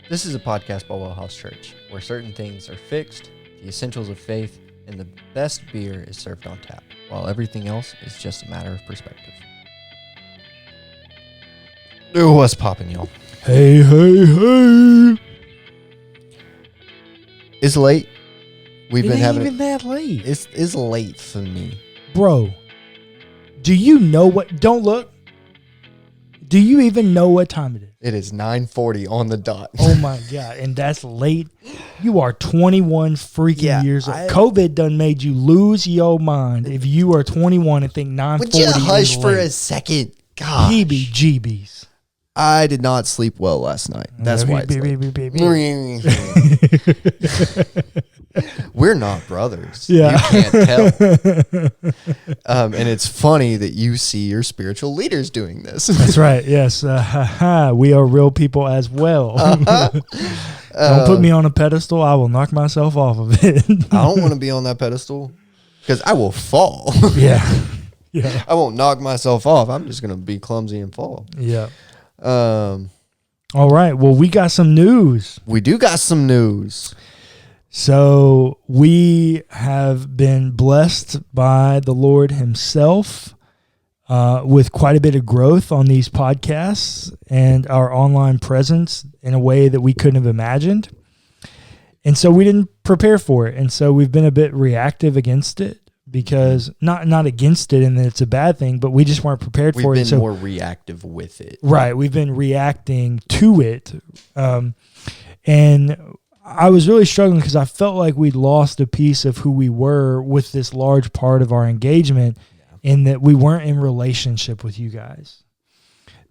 This is a podcast by WellHouse Church, where certain things are fixed, the essentials of faith, and the best beer is served on tap, while everything else is just a matter of perspective. Ooh, what's poppin', y'all? Hey. It's late. We've been having Even that late. It's late for me. Bro, do you know what? Don't look. Do you even know what time it is? It is 9:40 on the dot. Oh my God. And that's late. You are 21 freaking years old. COVID done made you lose your mind if you are 21 and think 9:40 Would you hush for late. a second? Gosh. Heebie-jeebies. I did not sleep well last night. That's why it's late. We're not brothers. Yeah. You can't tell. And it's funny that you see your spiritual leaders doing this. That's right. Yes. We are real people as well. Don't put me on a pedestal. I will knock myself off of it. I don't want to be on that pedestal because I will fall. Yeah. I won't knock myself off. I'm just going to be clumsy and fall. Yeah. All right. Well, we got some news. We do got some news. So we have been blessed by the Lord himself with quite a bit of growth on these podcasts and our online presence in a way that we couldn't have imagined. And so we didn't prepare for it. And so we've been a bit reactive against it because not against it and that it's a bad thing, but we just weren't prepared for it. We've been more reactive with it. Right. We've been reacting to it. And I was really struggling because I felt like we'd lost a piece of who we were with this large part of our engagement in that we weren't in relationship with you guys.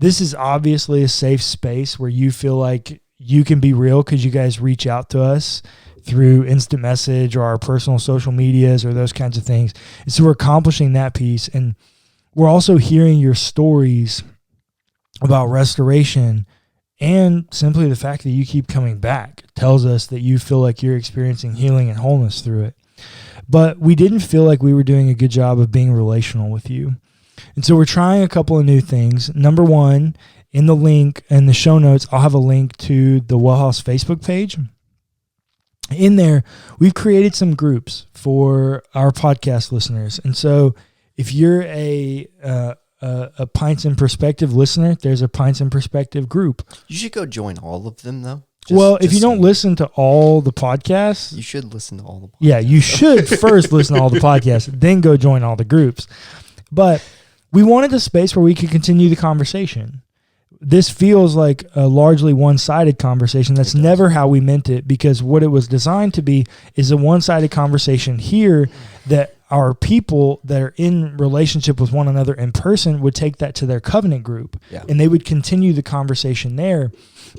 This is obviously a safe space where you feel like you can be real because you guys reach out to us through instant message or our personal social medias or those kinds of things. And so we're accomplishing that piece. And we're also hearing your stories about restoration. And simply the fact that you keep coming back tells us that you feel like you're experiencing healing and wholeness through it. But we didn't feel like we were doing a good job of being relational with you. And so we're trying a couple of new things. Number one, in the link in the show notes, I'll have a link to the WellHouse Facebook page. In there, we've created some groups for our podcast listeners. And so if you're a Pints in Perspective listener, there's a Pints in Perspective group. You should go join all of them, though. If you don't listen to all the podcasts, you should listen to all the podcasts. Yeah, you should first listen to all the podcasts, then go join all the groups. But we wanted a space where we could continue the conversation. This feels like a largely one-sided conversation. That's never how we meant it, because what it was designed to be is a one-sided conversation here that our people that are in relationship with one another in person would take that to their covenant group, and they would continue the conversation there.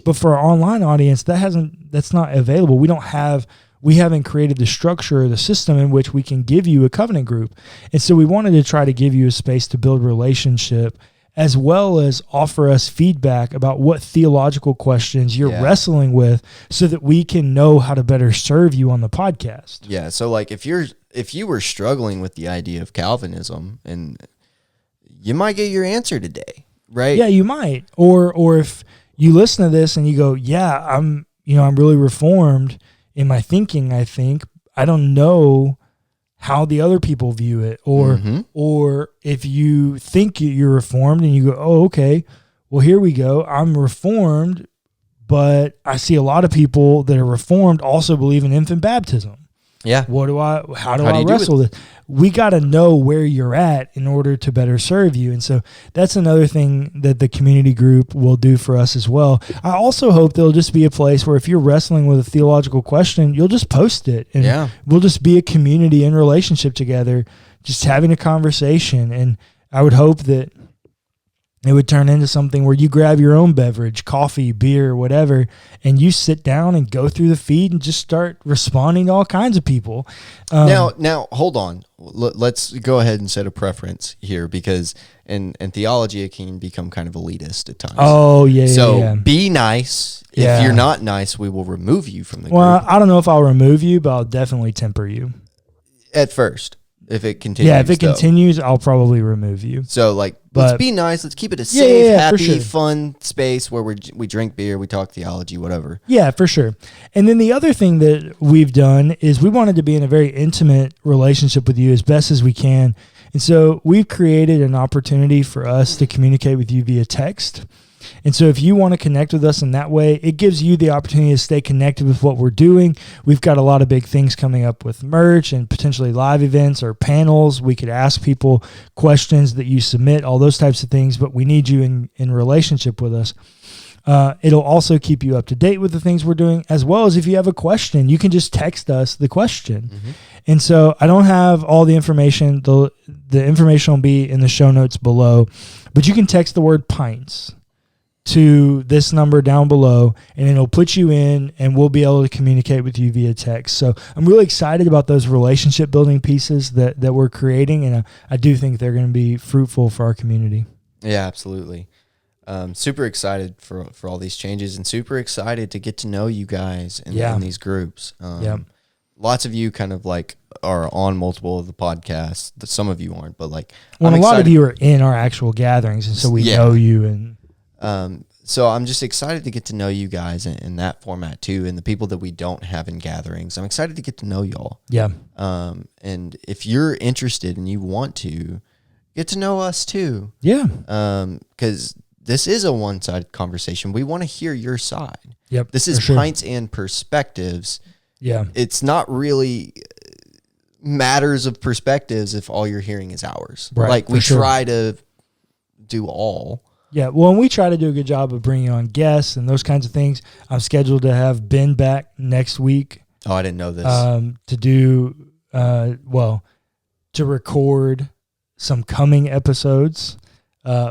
But for our online audience, that's not available. We haven't created the structure or the system in which we can give you a covenant group. And so we wanted to try to give you a space to build relationship, as well as offer us feedback about what theological questions you're wrestling with so that we can know how to better serve you on the podcast. Yeah. So like if you were struggling with the idea of Calvinism, and you might get your answer today, right? Yeah, you might. Or if you listen to this and you go, yeah, I'm really reformed in my thinking, I think. I don't know how the other people view it. Or if you think you're reformed and you go, oh, okay, well, here we go. I'm reformed, but I see a lot of people that are reformed also believe in infant baptism. Yeah. How do I wrestle this? We got to know where you're at in order to better serve you. And so that's another thing that the community group will do for us as well. I also hope there'll just be a place where if you're wrestling with a theological question, you'll just post it. And we'll just be a community in relationship together, just having a conversation. And I would hope that it would turn into something where you grab your own beverage, coffee, beer, whatever, and you sit down and go through the feed and just start responding to all kinds of people. Now, hold on. Let's go ahead and set a preference here, because in theology, it can become kind of elitist at times. Oh, yeah. So be nice. If you're not nice, we will remove you from the group. Well, I don't know if I'll remove you, but I'll definitely temper you. At first. If it continues. Yeah, if it continues, I'll probably remove you. So let's be nice. Let's keep it a safe, happy, fun space where we drink beer, we talk theology, whatever. Yeah, for sure. And then the other thing that we've done is we wanted to be in a very intimate relationship with you as best as we can. And so we've created an opportunity for us to communicate with you via text. And so if you want to connect with us in that way, it gives you the opportunity to stay connected with what we're doing. We've got a lot of big things coming up with merch and potentially live events or panels. We could ask people questions that you submit, all those types of things, but we need you in relationship with us. It'll also keep you up to date with the things we're doing, as well as if you have a question, you can just text us the question. Mm-hmm. And so I don't have all the information. The information will be in the show notes below, but you can text the word pints to this number down below, and it'll put you in, and we'll be able to communicate with you via text. So I'm really excited about those relationship building pieces that we're creating, and I do think they're going to be fruitful for our community. Yeah, absolutely. Super excited for all these changes, and super excited to get to know you guys in these groups. Lots of you kind of are on multiple of the podcasts. Some of you aren't, but a lot of you are in our actual gatherings, and so we know you. And so I'm just excited to get to know you guys in that format too, and the people that we don't have in gatherings. I'm excited to get to know y'all. Yeah. And if you're interested and you want to get to know us too. Yeah. Because this is a one-sided conversation. We want to hear your side. Yep. This is pints and perspectives. Yeah. It's not really matters of perspectives if all you're hearing is ours. Right. We try to do all. Yeah. Well, and we try to do a good job of bringing on guests and those kinds of things. I'm scheduled to have Ben back next week. Oh, I didn't know this. To do, to record some coming episodes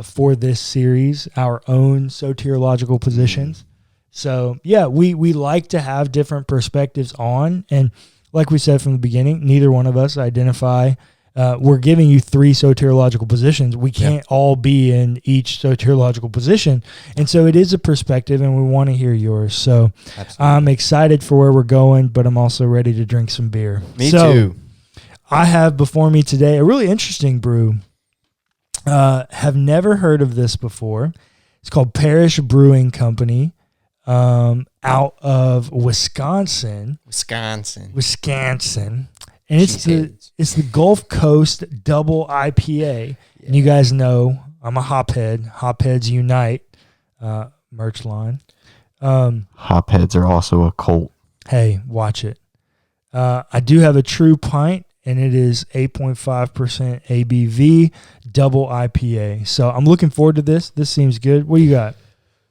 for this series, our own soteriological positions. So, yeah, we like to have different perspectives on. And like we said from the beginning, neither one of us identify. We're giving you 3 soteriological positions. We can't all be in each soteriological position. And so it is a perspective, and we want to hear yours. So absolutely. I'm excited for where we're going, but I'm also ready to drink some beer. Me too. I have before me today a really interesting brew. Have never heard of this before. It's called Parish Brewing Company. Out of Wisconsin. And it's the Gulf Coast Double IPA. Yeah. And you guys know I'm a hophead. Hopheads unite. Merch line. Hopheads are also a cult. Hey, watch it. I do have a true pint, and it is 8.5% ABV Double IPA. So I'm looking forward to this. This seems good. What do you got?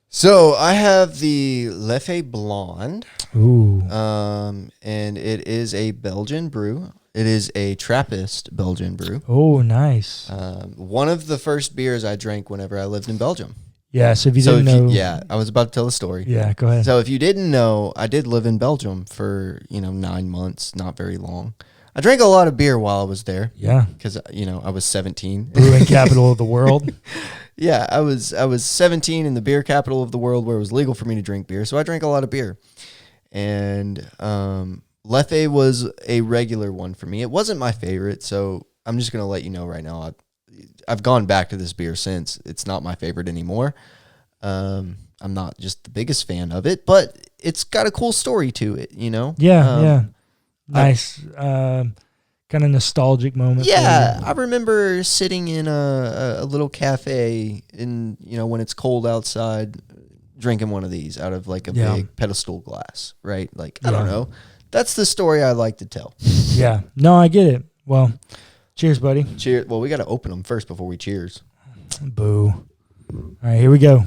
So I have the Leffe Blonde. Ooh. And it is a Belgian brew. It is a Trappist Belgian brew. Oh, nice. One of the first beers I drank whenever I lived in Belgium. Yeah, so if you didn't know. I was about to tell a story. Yeah, go ahead. So if you didn't know, I did live in Belgium for, 9 months, not very long. I drank a lot of beer while I was there. Yeah. Because, I was 17. Brewing capital of the world. Yeah, I was 17 in the beer capital of the world where it was legal for me to drink beer. So I drank a lot of beer. And Leffe was a regular one for me. It wasn't my favorite, so I'm just going to let you know right now. I've gone back to this beer since. It's not my favorite anymore. I'm not just the biggest fan of it, but it's got a cool story to it, Yeah, yeah. Nice. Kind of nostalgic moment. Yeah, I remember sitting in a little cafe in, when it's cold outside, drinking one of these out of a big pedestal glass, right? I don't know. That's the story I like to tell. Yeah. No, I get it. Well, cheers, buddy. Cheers. Well, we got to open them first before we cheers. Boo. All right, here we go.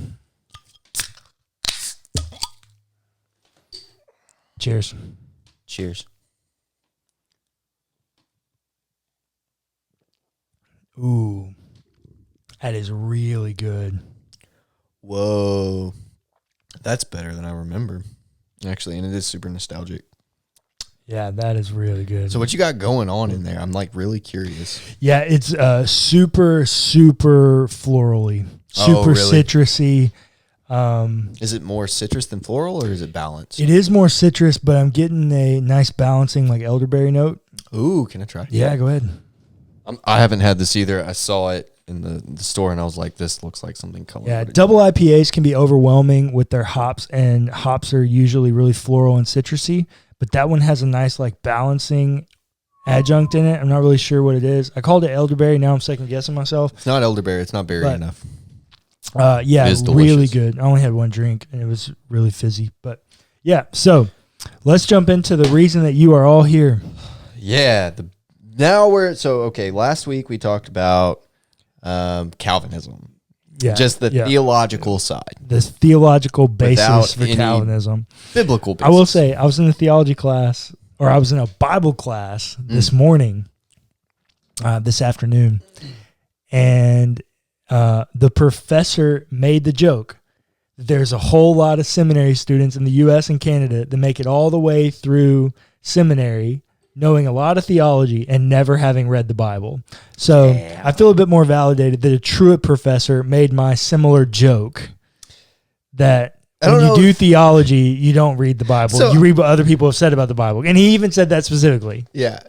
Cheers. Cheers. Ooh, that is really good. Whoa. That's better than I remember, actually, and it is super nostalgic. Yeah, that is really good. So what you got going on in there? I'm really curious. Yeah, it's super, super florally, super citrusy. Is it more citrus than floral, or is it balanced? It is more citrus, but I'm getting a nice balancing elderberry note. Ooh, can I try? Yeah, go ahead. I haven't had this either. I saw it in the store, and I was like, "This looks like something Cullen." Yeah, double IPAs can be overwhelming with their hops, and hops are usually really floral and citrusy. But that one has a nice like balancing adjunct in it. I'm not really sure what it is. I called it elderberry. Now I'm second guessing myself. It's not elderberry. It's not berry enough. Yeah, really good. I only had one drink, and it was really fizzy. But yeah, so let's jump into the reason that you are all here. Yeah. Last week we talked about Calvinism. Yeah, just the theological side. This theological basis for Calvinism. Biblical basis. I will say, I was in a theology class, or I was in a Bible class this morning, this afternoon, and the professor made the joke that there's a whole lot of seminary students in the U.S. and Canada that make it all the way through seminary knowing a lot of theology and never having read the Bible. So I feel a bit more validated that a truant professor made my similar joke that when you do theology, you don't read the Bible. So, you read what other people have said about the Bible. And he even said that specifically. Yeah.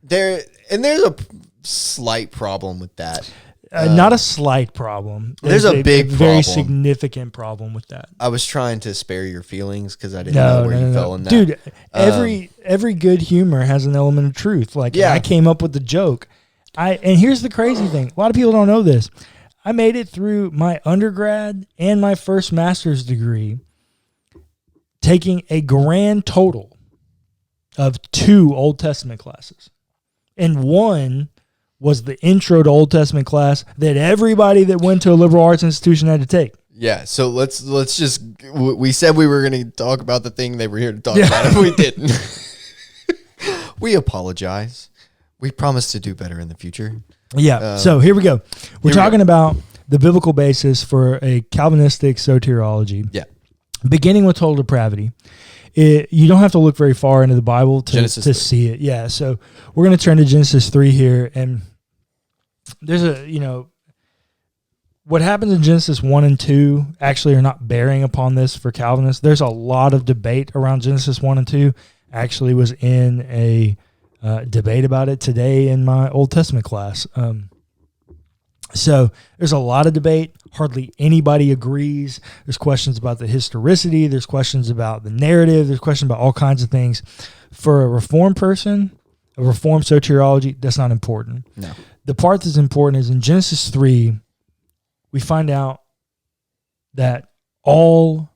There's a slight problem with that. Not a slight problem. There's a big very problem. Significant problem with that. I was trying to spare your feelings because I didn't know where you fell in that. Dude, every good humor has an element of truth. Like, I came up with the joke. And here's the crazy thing. A lot of people don't know this. I made it through my undergrad and my first master's degree taking a grand total of 2 Old Testament classes. And one was the intro to Old Testament class that everybody that went to a liberal arts institution had to take. Yeah, so let's just, we said we were going to talk about the thing they were here to talk about, and we didn't. We apologize. We promise to do better in the future. Yeah, so here we go. We're talking about the biblical basis for a Calvinistic soteriology. Yeah. Beginning with total depravity. You don't have to look very far into the Bible to see it. Yeah, so we're going to turn to Genesis 3 here, and there's what happens in Genesis 1 and 2 actually are not bearing upon this for Calvinists. There's a lot of debate around Genesis 1 and 2. Actually was in a debate about it today in my Old Testament class. So there's a lot of debate. Hardly anybody agrees. There's questions about the historicity. There's questions about the narrative. There's questions about all kinds of things. For a Reformed person, a Reformed soteriology, that's not important. No. The part that's important is in Genesis 3, we find out that all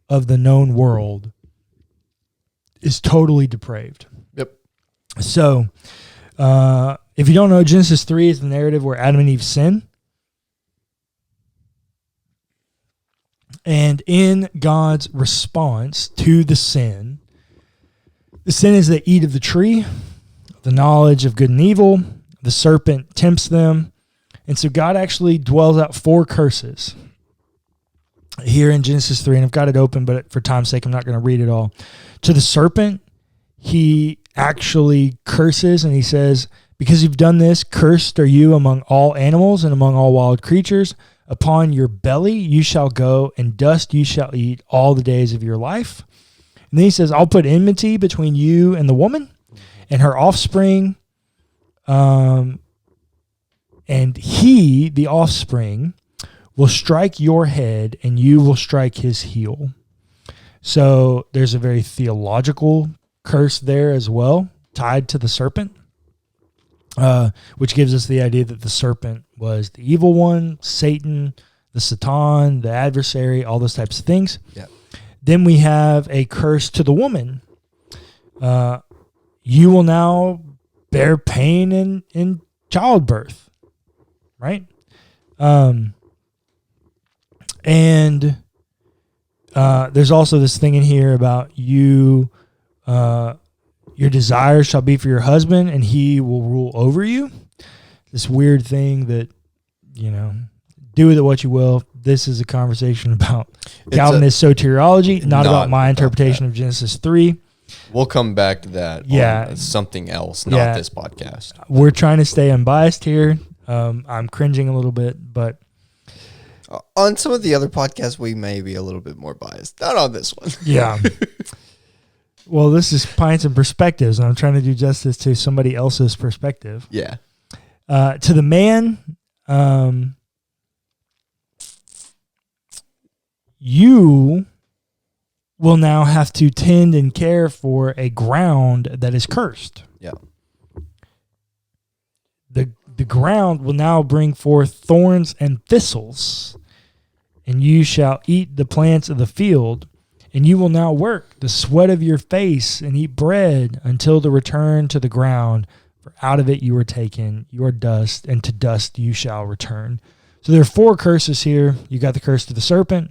of the known world is totally depraved. Yep. So, if you don't know, Genesis 3 is the narrative where Adam and Eve sin. And in God's response to the sin is they eat of the tree, the knowledge of good and evil. The serpent tempts them. And so God actually dwells out 4 curses here in Genesis 3. And I've got it open, but for time's sake, I'm not going to read it all. To the serpent, he actually curses, and he says, because you've done this, cursed are you among all animals and among all wild creatures. Upon your belly you shall go, and dust you shall eat all the days of your life. And then he says, I'll put enmity between you and the woman and her offspring. And he, the offspring, will strike your head, and you will strike his heel. So there's a very theological curse there as well, tied to the serpent, which gives us the idea that the serpent was the evil one, Satan, the Satan, the adversary, all those types of things. Yeah. Then we have a curse to the woman. You will now bear pain in childbirth, right? And there's also this thing in here about you, your desires shall be for your husband, and he will rule over you. This weird thing that, do with it what you will. This is a conversation about Calvinist soteriology, not about my interpretation of Genesis 3. We'll come back to that. Yeah. Something else, not this podcast. We're trying to stay unbiased here. I'm cringing a little bit, but on some of the other podcasts, we may be a little bit more biased. Not on this one. Yeah. Well, this is Pints and Perspectives, and I'm trying to do justice to somebody else's perspective. Yeah. To the man, you will now have to tend and care for a ground that is cursed. Yeah. The ground will now bring forth thorns and thistles, and you shall eat the plants of the field, and you will now work the sweat of your face and eat bread until the return to the ground, for out of it you are taken, you are dust, and to dust you shall return. So there are 4 curses here. You got the curse to the serpent,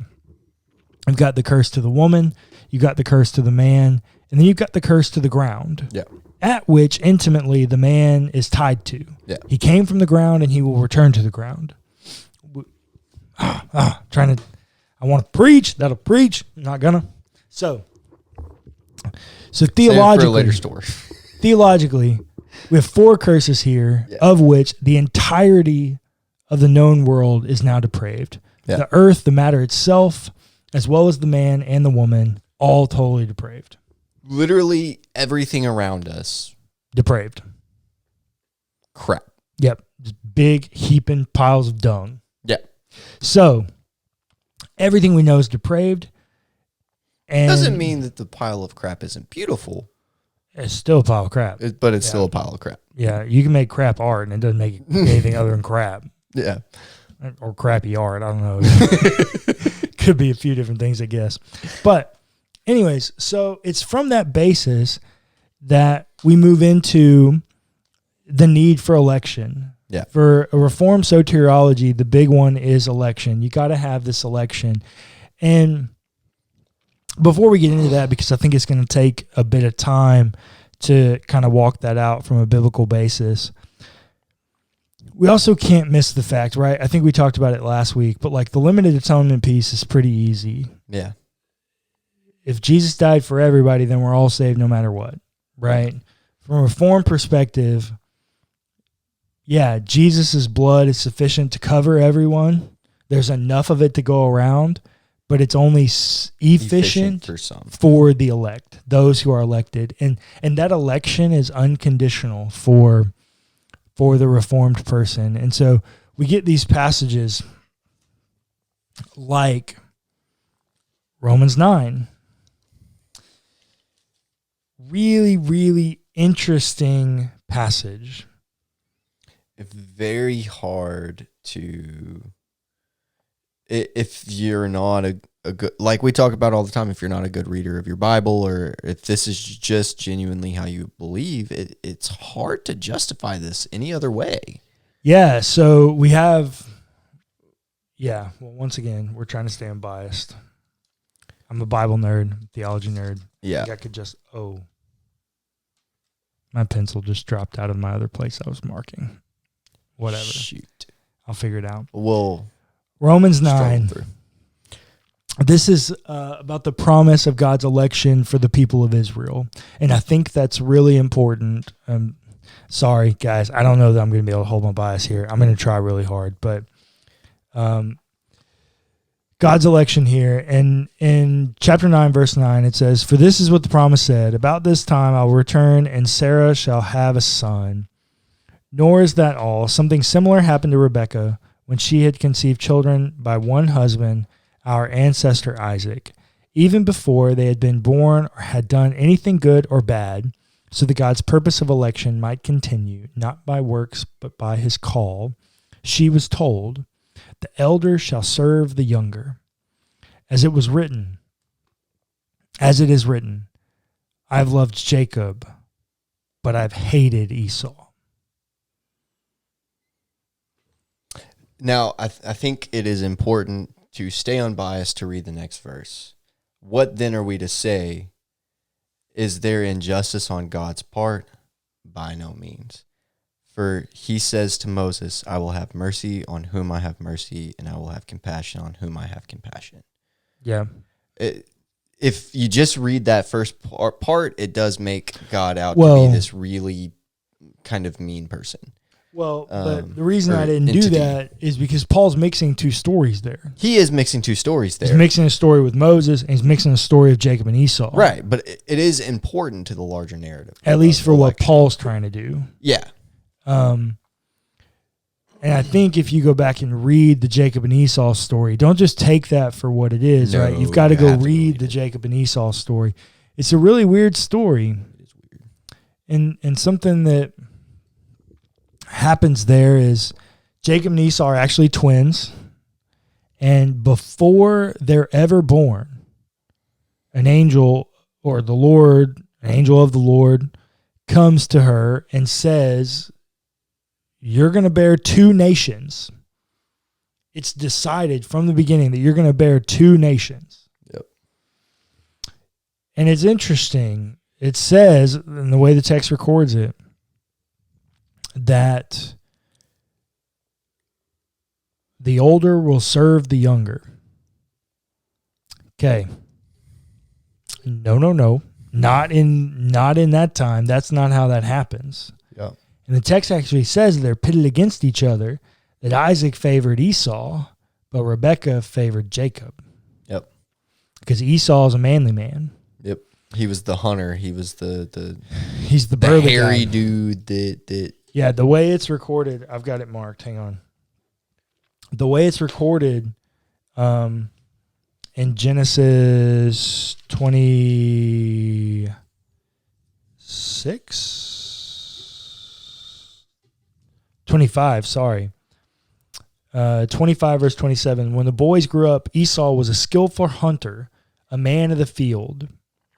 you've got the curse to the woman, you got the curse to the man, and then you've got the curse to the ground. Yeah. At which intimately the man is tied to. Yeah. He came from the ground and he will return to the ground. I want to preach. That'll preach. I'm not gonna. So theologically, for a later story. Theologically, we have 4 curses here, of which the entirety of the known world is now depraved. Yeah. The earth, the matter itself, as well as the man and the woman, all totally depraved. Literally everything around us. Depraved. Crap. Yep. Just big heaping piles of dung. Yep. So, everything we know is depraved. And doesn't mean that the pile of crap isn't beautiful. It's still a pile of crap. But it's still a pile of crap. Yeah. You can make crap art and it doesn't make anything other than crap. Yeah. Or crappy art. I don't know. Could be a few different things, I guess. But anyways, so it's from that basis that we move into the need for election. Yeah. For a reformed soteriology, the big one is election. You got to have this election. And before we get into that, because I think it's going to take a bit of time to kind of walk that out from a biblical basis, we also can't miss the fact, right? I think we talked about it last week, but like the limited atonement piece is pretty easy. Yeah. If Jesus died for everybody, then we're all saved no matter what, right? From a reformed perspective, yeah, Jesus' blood is sufficient to cover everyone. There's enough of it to go around, but it's only efficient for the elect, those who are elected. And that election is unconditional for the reformed person. And so we get these passages like Romans 9. Really, really interesting passage. It's very hard to, if you're not a good, like we talk about all the time, if you're not a good reader of your Bible, or if this is just genuinely how you believe, it's hard to justify this any other way. Yeah, so we have, well, once again, we're trying to stay unbiased. I'm a Bible nerd, theology nerd. Yeah. I could just, my pencil just dropped out of my other place I was marking. Whatever. Shoot. I'll figure it out. We'll Romans 9. This is about the promise of God's election for the people of Israel. And I think that's really important. Sorry, guys. I don't know that I'm going to be able to hold my bias here. I'm going to try really hard. But God's election here. And in chapter 9, verse 9, it says, "For this is what the promise said, about this time I will return, and Sarah shall have a son. Nor is that all. Something similar happened to Rebekah when she had conceived children by one husband, our ancestor Isaac, even before they had been born or had done anything good or bad, so that God's purpose of election might continue, not by works, but by his call. She was told, the elder shall serve the younger. As it is written, I've loved Jacob, but I've hated Esau." Now, I think it is important to stay unbiased to read the next verse. What then are we to say? Is there injustice on God's part? By no means. For he says to Moses, I will have mercy on whom I have mercy, and I will have compassion on whom I have compassion. Yeah. If you just read that first part, it does make God out to be this really kind of mean person. Well, but the reason I didn't entity. do that is because Paul's mixing two stories there. He is mixing two stories there. He's mixing a story with Moses, and he's mixing a story of Jacob and Esau. Right, but it is important to the larger narrative. At least for what Paul's trying to do. Yeah. And I think if you go back and read the Jacob and Esau story, don't just take that for what it is, right? You've got to go read the Jacob and Esau story. It's a really weird story. It is weird. And something that happens there is Jacob and Esau are actually twins. And before they're ever born, an angel of the Lord comes to her and says, you're going to bear two nations. It's decided from the beginning that you're going to bear two nations. Yep. And it's interesting. It says, in the way the text records it, that the older will serve the younger. Okay. No. Not in that time. That's not how that happens. Yeah. And the text actually says they're pitted against each other, that Isaac favored Esau, but Rebekah favored Jacob. Yep. Because Esau is a manly man. Yep. He was the hunter. He was he's the burly hairy guy. dude that Yeah, the way it's recorded, I've got it marked. Hang on. The way it's recorded in Genesis 25, sorry. 25 verse 27. When the boys grew up, Esau was a skillful hunter, a man of the field,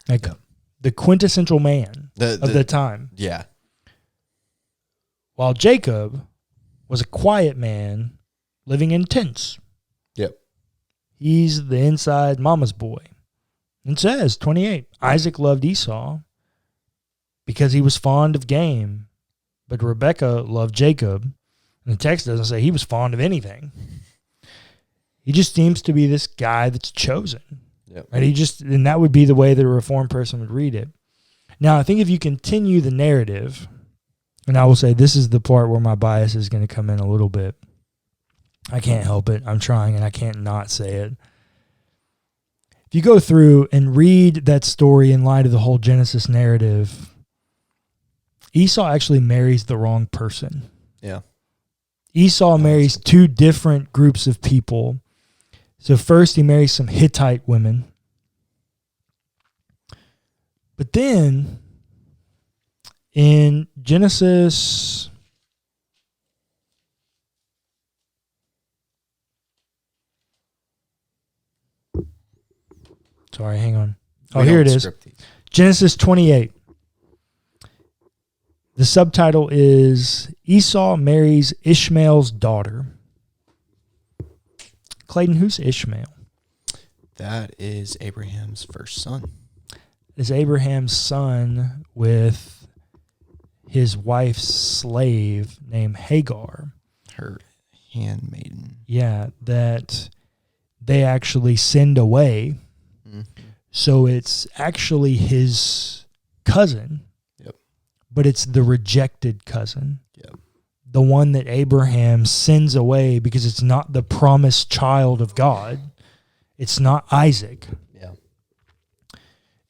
like the quintessential man of the time. Yeah. While Jacob was a quiet man living in tents. Yep. He's the inside mama's boy. It says, 28, Isaac loved Esau because he was fond of game, but Rebekah loved Jacob. And the text doesn't say he was fond of anything. He just seems to be this guy that's chosen. Yep. Right? And that would be the way that a Reformed person would read it. Now, I think if you continue the narrative, and I will say this is the part where my bias is going to come in a little bit. I can't help it. I'm trying, and I can't not say it. If you go through and read that story in light of the whole Genesis narrative, Esau actually marries the wrong person. Yeah. Esau marries two different groups of people. So first he marries some Hittite women. But then in Genesis, sorry, hang on. Oh, here it is. Genesis 28. The subtitle is Esau marries Ishmael's daughter. Clayton, who's Ishmael? That is Abraham's first son. Is Abraham's son with his wife's slave named Hagar. Her handmaiden. Yeah, that they actually send away. Mm-hmm. So it's actually his cousin. Yep. But it's the rejected cousin. Yep. The one that Abraham sends away because it's not the promised child of God. It's not Isaac. Yeah.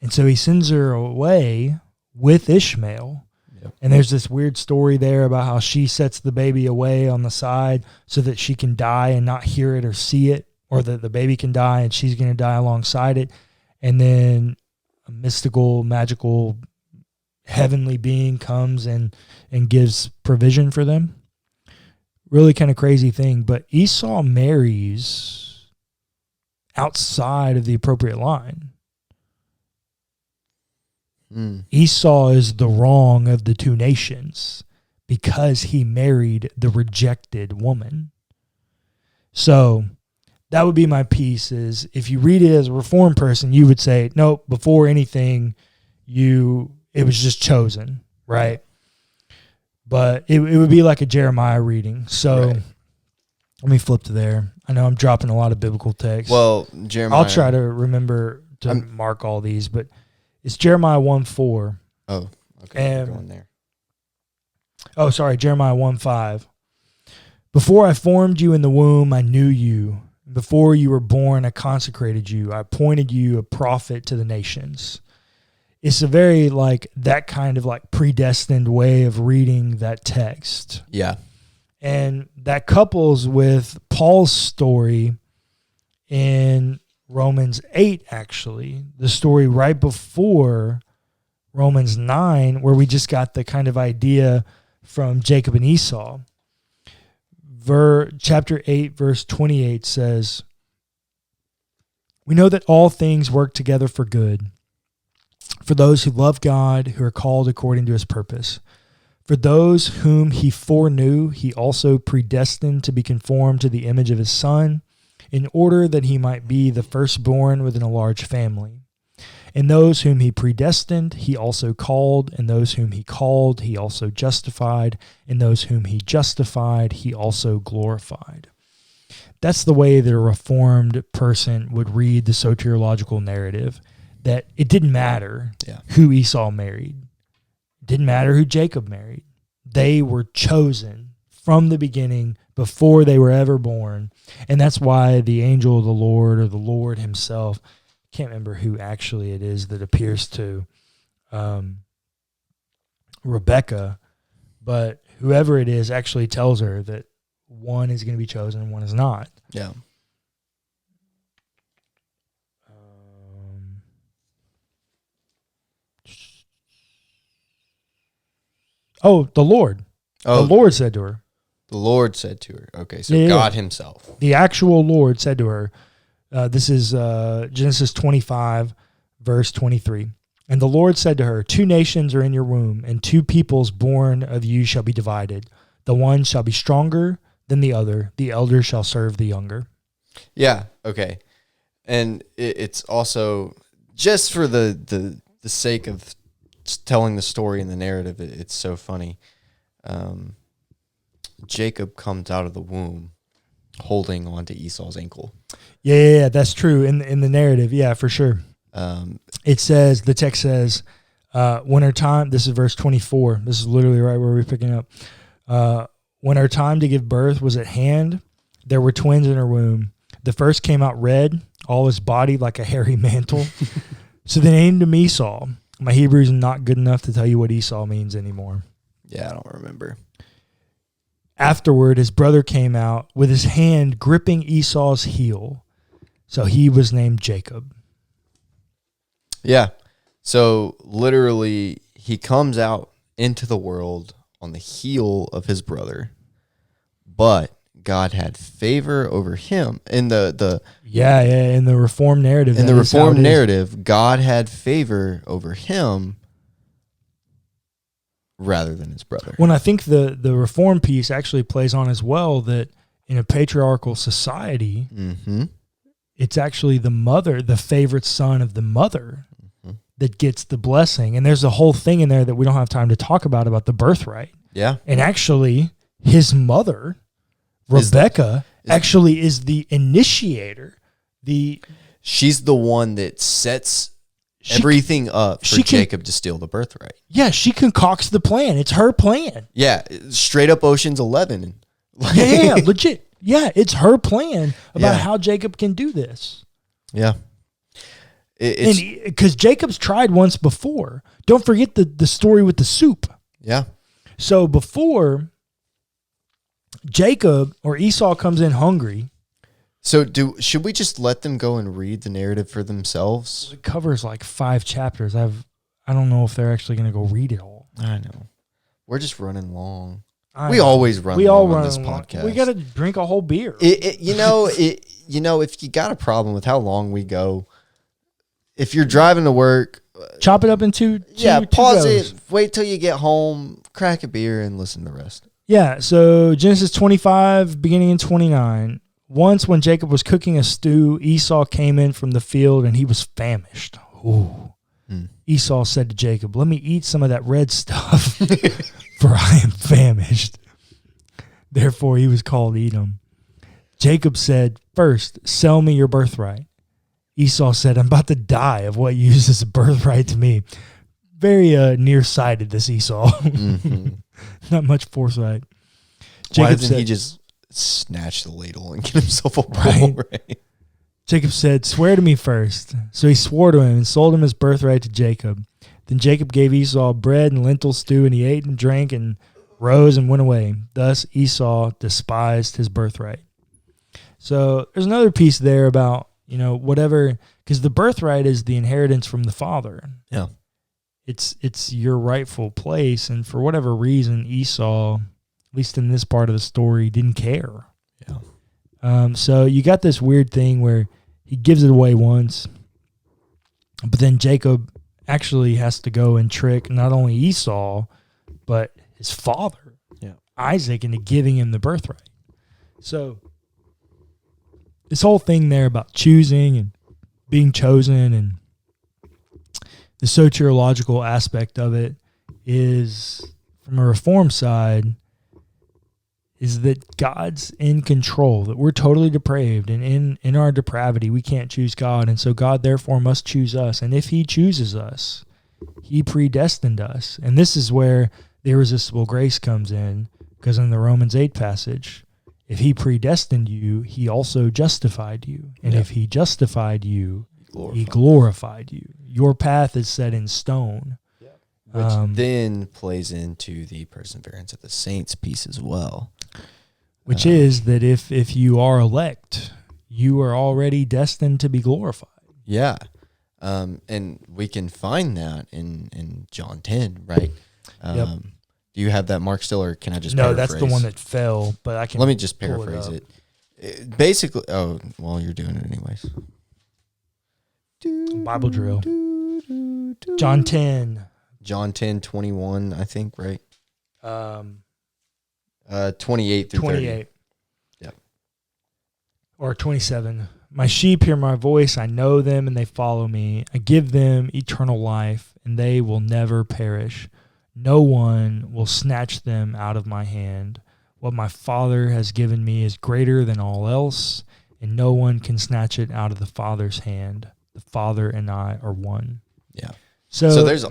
And so he sends her away with Ishmael. Yep. And there's this weird story there about how she sets the baby away on the side so that she can die and not hear it or see it, or that the baby can die and she's going to die alongside it. And then a mystical, magical, heavenly being comes and gives provision for them. Really kind of crazy thing. But Esau marries outside of the appropriate line. Esau is the wrong of the two nations because he married the rejected woman. So that would be my piece, is if you read it as a Reformed person, you would say, no, before anything, it was just chosen, right? But it would be like a Jeremiah reading. So Let me flip to there. I know I'm dropping a lot of biblical text. Well, Jeremiah. I'll try to remember to mark all these, but it's Jeremiah 1:4. Oh, okay. And going there. Jeremiah 1:5. Before I formed you in the womb, I knew you. Before you were born, I consecrated you. I appointed you a prophet to the nations. It's a very that kind of predestined way of reading that text. Yeah. And that couples with Paul's story in Romans 8, actually, the story right before Romans 9, where we just got the kind of idea from Jacob and Esau. Chapter 8, verse 28 says, we know that all things work together for good, for those who love God, who are called according to his purpose. For those whom he foreknew, he also predestined to be conformed to the image of his Son, in order that he might be the firstborn within a large family. And those whom he predestined, he also called, and those whom he called, he also justified, and those whom he justified, he also glorified. That's the way that a Reformed person would read the soteriological narrative, that it didn't matter who Esau married. It didn't matter who Jacob married. They were chosen from the beginning before they were ever born. And that's why the angel of the Lord, or the Lord himself, can't remember who actually it is that appears to Rebecca, but whoever it is actually tells her that one is going to be chosen and one is not. Yeah. The Lord. The Lord said to her. The Lord said to her. Okay, so God himself. The actual Lord said to her. This is Genesis 25, verse 23. And the Lord said to her, 2 nations are in your womb, and 2 peoples born of you shall be divided. The one shall be stronger than the other. The elder shall serve the younger. Yeah, okay. And it's also, just for the sake of telling the story and the narrative, it's so funny. Jacob comes out of the womb holding onto Esau's ankle. Yeah, that's true in the narrative. Yeah, for sure. It says, the text says, when her time, this is verse 24. This is literally right where we're picking up. When her time to give birth was at hand, there were twins in her womb. The first came out red, all his body like a hairy mantle. So they named him Esau. My Hebrew is not good enough to tell you what Esau means anymore. Yeah, I don't remember. Afterward, his brother came out with his hand gripping Esau's heel. So he was named Jacob. Yeah. So literally, he comes out into the world on the heel of his brother, but God had favor over him. In the in the Reformed narrative. In the Reformed narrative, God had favor over him rather than his brother. When I think the Reformed piece actually plays on as well, that in a patriarchal society, it's actually the mother, the favorite son of the mother, that gets the blessing. And there's a whole thing in there that we don't have time to talk about the birthright. Yeah. And actually, his mother, Rebecca, actually is the initiator. She's the one that sets everything up for Jacob to steal the birthright. Yeah, she concocts the plan. It's her plan. Yeah, straight up Ocean's 11. Yeah, legit. Yeah, it's her plan about how Jacob can do this. Yeah. Because Jacob's tried once before. Don't forget the story with the soup. Yeah. So before Jacob or Esau comes in hungry. So should we just let them go and read the narrative for themselves? It covers like 5 chapters. I don't know if they're actually going to go read it all. I know. We're just running long. We always run long on this podcast. We got to drink a whole beer. If you got a problem with how long we go, if you're driving to work, chop it up into pause it, wait till you get home, crack a beer, and listen to the rest. Yeah, so Genesis 25, beginning in 29. Once when Jacob was cooking a stew, Esau came in from the field, and he was famished. Ooh. Esau said to Jacob, "Let me eat some of that red stuff, for I am famished." Therefore he was called Edom. Jacob said, "First, sell me your birthright." Esau said, "I'm about to die of what uses a birthright to me." Very nearsighted, this Esau. Not much foresight. Why Jacob didn't he said, just snatch the ladle and get himself a bowl? Right. Right. Jacob said, "Swear to me first." So he swore to him and sold him his birthright to Jacob. Then Jacob gave Esau bread and lentil stew, and he ate and drank and rose and went away. Thus Esau despised his birthright. So there's another piece there about, whatever, because the birthright is the inheritance from the father. Yeah. It's your rightful place, and for whatever reason, Esau, at least in this part of the story, didn't care. Yeah. So you got this weird thing where he gives it away once, but then Jacob actually has to go and trick not only Esau, but his father, Isaac, into giving him the birthright. So this whole thing there about choosing and being chosen, and the soteriological aspect of it is, from a reform side, is that God's in control, that we're totally depraved, and in our depravity, we can't choose God, and so God therefore must choose us. And if he chooses us, he predestined us. And this is where the irresistible grace comes in, because in the Romans 8 passage, if he predestined you, he also justified you. And if he justified you, he glorified you. Your path is set in stone. Which then plays into the perseverance of the saints piece as well. Which is that if you are elect, you are already destined to be glorified. Yeah. And we can find that in John 10, right? Do you have that mark still, or can I just No, paraphrase? that's the one that fell, but I can. Let me just paraphrase it. Basically, well, you're doing it anyways. Bible drill. John 10. John 10:21, I think, right? 28 through 28. 30. Yeah. Or 27. My sheep hear my voice, I know them, and they follow me. I give them eternal life, and they will never perish. No one will snatch them out of my hand. What my Father has given me is greater than all else, and no one can snatch it out of the Father's hand. The Father and I are one. Yeah. So there's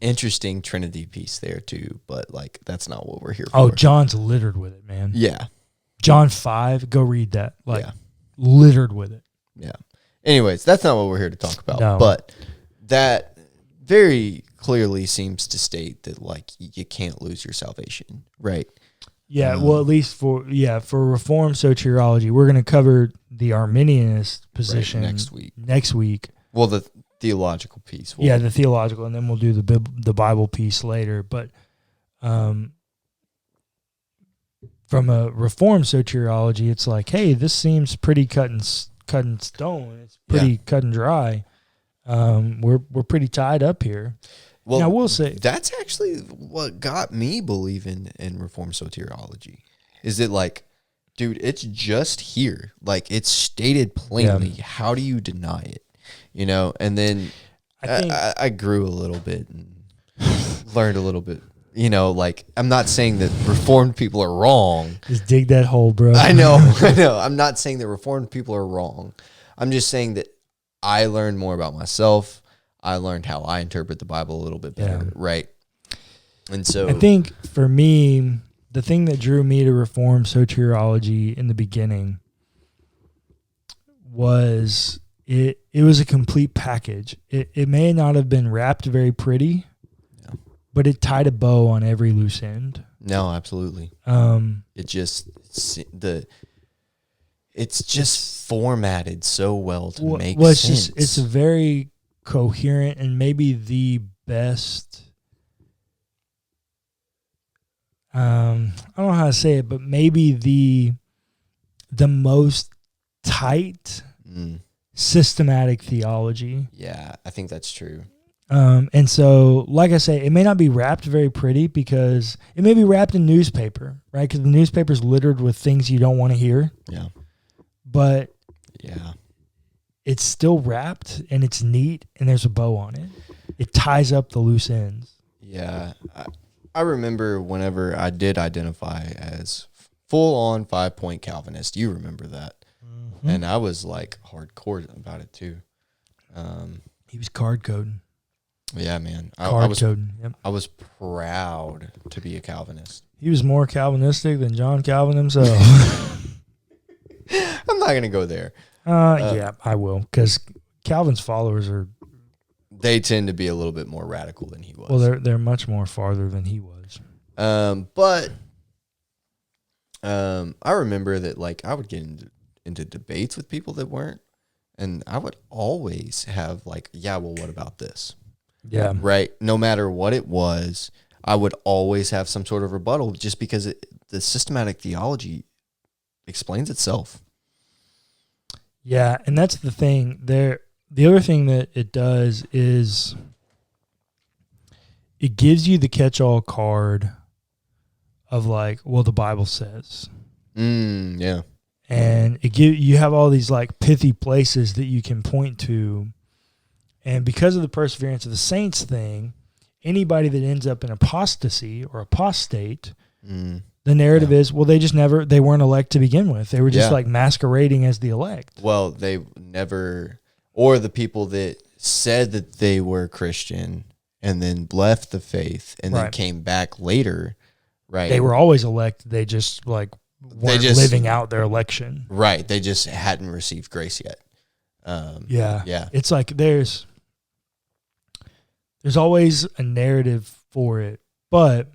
interesting Trinity piece there too, but that's not what we're here for. Oh, John's littered with it, man. Yeah. John 5, go read that. Littered with it. Yeah. Anyways, that's not what we're here to talk about. No. But that very clearly seems to state that you can't lose your salvation, right? Yeah, well, at least for Reformed soteriology, we're going to cover the Arminianist position next week. Well, the theological piece. The theological, and then we'll do the Bible piece later. But from a Reformed soteriology, it's like, hey, this seems pretty cut in stone. It's pretty cut and dry. We're pretty tied up here. Well, now, we'll say that's actually what got me believing in Reformed soteriology. Is that dude, it's just here. It's stated plainly. Yeah. How do you deny it? And then I grew a little bit and learned a little bit. I'm not saying that Reformed people are wrong. Just dig that hole, bro. I know. I'm not saying that Reformed people are wrong. I'm just saying that I learned more about myself. I learned how I interpret the Bible a little bit better, right? And so I think for me, the thing that drew me to Reformed soteriology in the beginning was it was a complete package. It may not have been wrapped very pretty, but it tied a bow on every loose end. No, absolutely. It's just formatted so well to make sense. It's a very coherent and maybe the best. I don't know how to say it, but maybe the most tight, systematic theology. Yeah, I think that's true. And so, like I say, it may not be wrapped very pretty because it may be wrapped in newspaper, right? Because the newspaper's littered with things you don't want to hear. Yeah. But yeah, it's still wrapped and it's neat and there's a bow on it. It ties up the loose ends. Yeah. I remember whenever I did identify as full-on 5-point Calvinist. You remember that. Mm-hmm. And I was hardcore about it too. He was card coding. Yeah, man. Card coding. Yep. I was proud to be a Calvinist. He was more Calvinistic than John Calvin himself. I'm not going to go there. Yeah, I will, because Calvin's followers are... They tend to be a little bit more radical than he was. Well, they're much more farther than he was. But I remember that, like, I would get into debates with people that weren't, and I would always have, like, yeah, well, what about this? Yeah. Right? No matter what it was, I would always have some sort of rebuttal just because the systematic theology explains itself. Yeah, and that's the thing. The other thing that it does is it gives you the catch-all card of, like, well, the Bible says. Yeah. And you have all these, like, pithy places that you can point to. And because of the perseverance of the saints thing, anybody that ends up in apostasy or apostate, the narrative is, well, they weren't elect to begin with. They were just like masquerading as the elect. Well, they never, or the people that said that they were Christian and then left the faith and then came back later, right? They were always elect. They just weren't living out their election. Right. They just hadn't received grace yet. Yeah. It's like there's always a narrative for it, but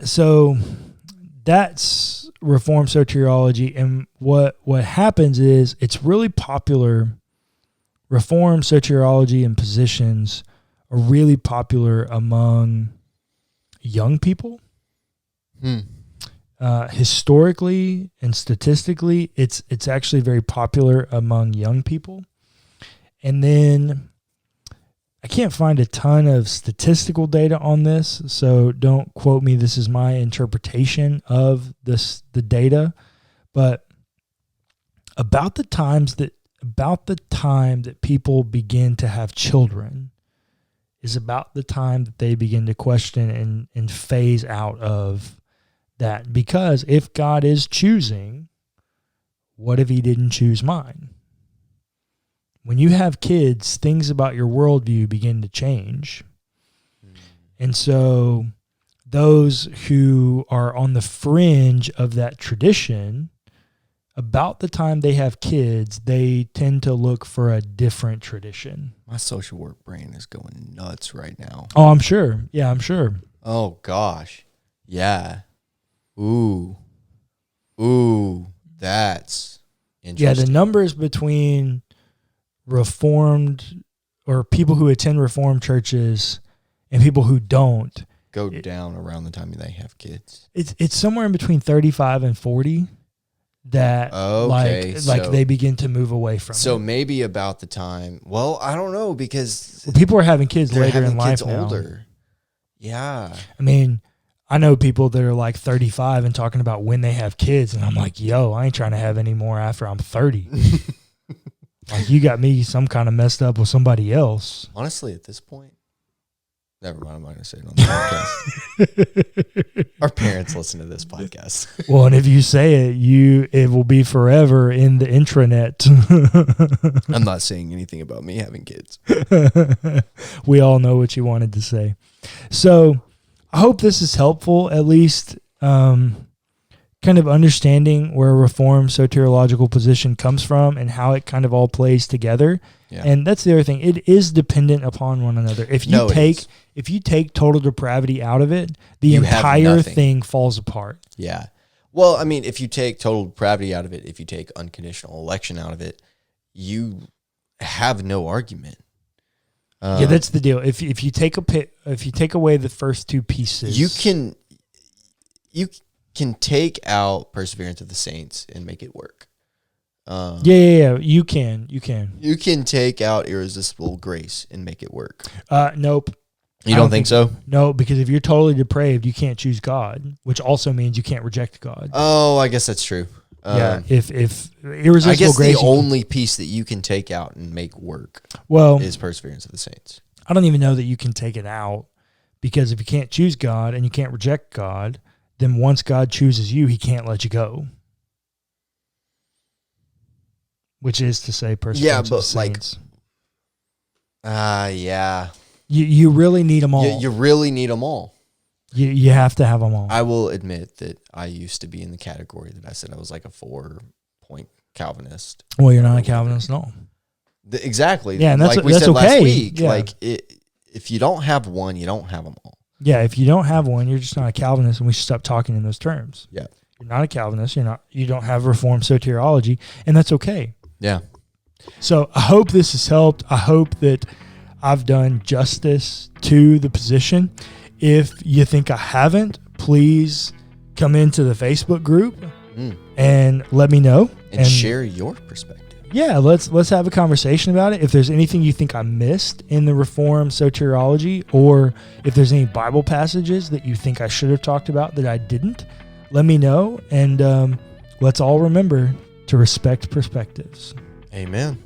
so that's Reformed soteriology, and what happens is it's really popular. Reformed soteriology and positions are really popular among young people. Historically and statistically, it's actually very popular among young people. And then I can't find a ton of statistical data on this, so don't quote me. This is my interpretation of the data. But about the time that people begin to have children is about the time that they begin to question and phase out of that. Because if God is choosing, what if he didn't choose mine? When you have kids, things about your worldview begin to change. And so those who are on the fringe of that tradition, about the time they have kids, they tend to look for a different tradition. My social work brain is going nuts right now. Oh, I'm sure. Yeah, I'm sure. Oh, gosh. Yeah. Ooh, that's interesting. Yeah, the numbers between Reformed or people who attend Reformed churches and people who don't go down around the time they have kids. It's somewhere in between 35 and 40 that like they begin to move away from. So maybe about the time. Well, I don't know, because people are having kids later in life now. Older. Yeah. I mean, I know people that are like 35 and talking about when they have kids, and I'm like, yo, I ain't trying to have any more after I'm 30. Like, you got me some kind of messed up with somebody else. Honestly, at this point, never mind. I'm not going to say it on the podcast. Our parents listen to this podcast. Well, and if you say it, it will be forever in the intranet. I'm not saying anything about me having kids. We all know what you wanted to say. So I hope this is helpful, at least kind of understanding where a Reformed soteriological position comes from and how it kind of all plays together. Yeah. And that's the other thing. It is dependent upon one another. If you take total depravity out of it, the entire thing falls apart. Yeah. Well, I mean, if you take total depravity out of it, if you take unconditional election out of it, you have no argument. Yeah, that's the deal. If you take away the first two pieces, you can take out perseverance of the saints and make it work. Yeah, you can. You can take out irresistible grace and make it work. Nope. You don't think so? No, because if you're totally depraved, you can't choose God, which also means you can't reject God. Oh, I guess that's true. Yeah, if irresistible I guess grace, the only piece that you can take out and make work is perseverance of the saints. I don't even know that you can take it out, because if you can't choose God and you can't reject God, then once God chooses you, he can't let you go. Which is to say perseverance of the saints. Yeah. You really need them all. You really need them all. You have to have them all. I will admit that I used to be in the category that I said I was like a 4-point Calvinist. Well, you're not a Calvinist, no. Exactly. Yeah, and that's like we that's said okay. last week. Yeah. Like if you don't have one, you don't have them all. Yeah, if you don't have one, you're just not a Calvinist, and we should stop talking in those terms. Yeah. You're not a Calvinist. You don't have Reformed soteriology, and that's okay. Yeah. So I hope this has helped. I hope that I've done justice to the position. If you think I haven't, please come into the Facebook group and let me know. And share your perspective. Yeah, let's have a conversation about it. If there's anything you think I missed in the Reformed soteriology, or if there's any Bible passages that you think I should have talked about that I didn't, let me know. And let's all remember to respect perspectives. Amen.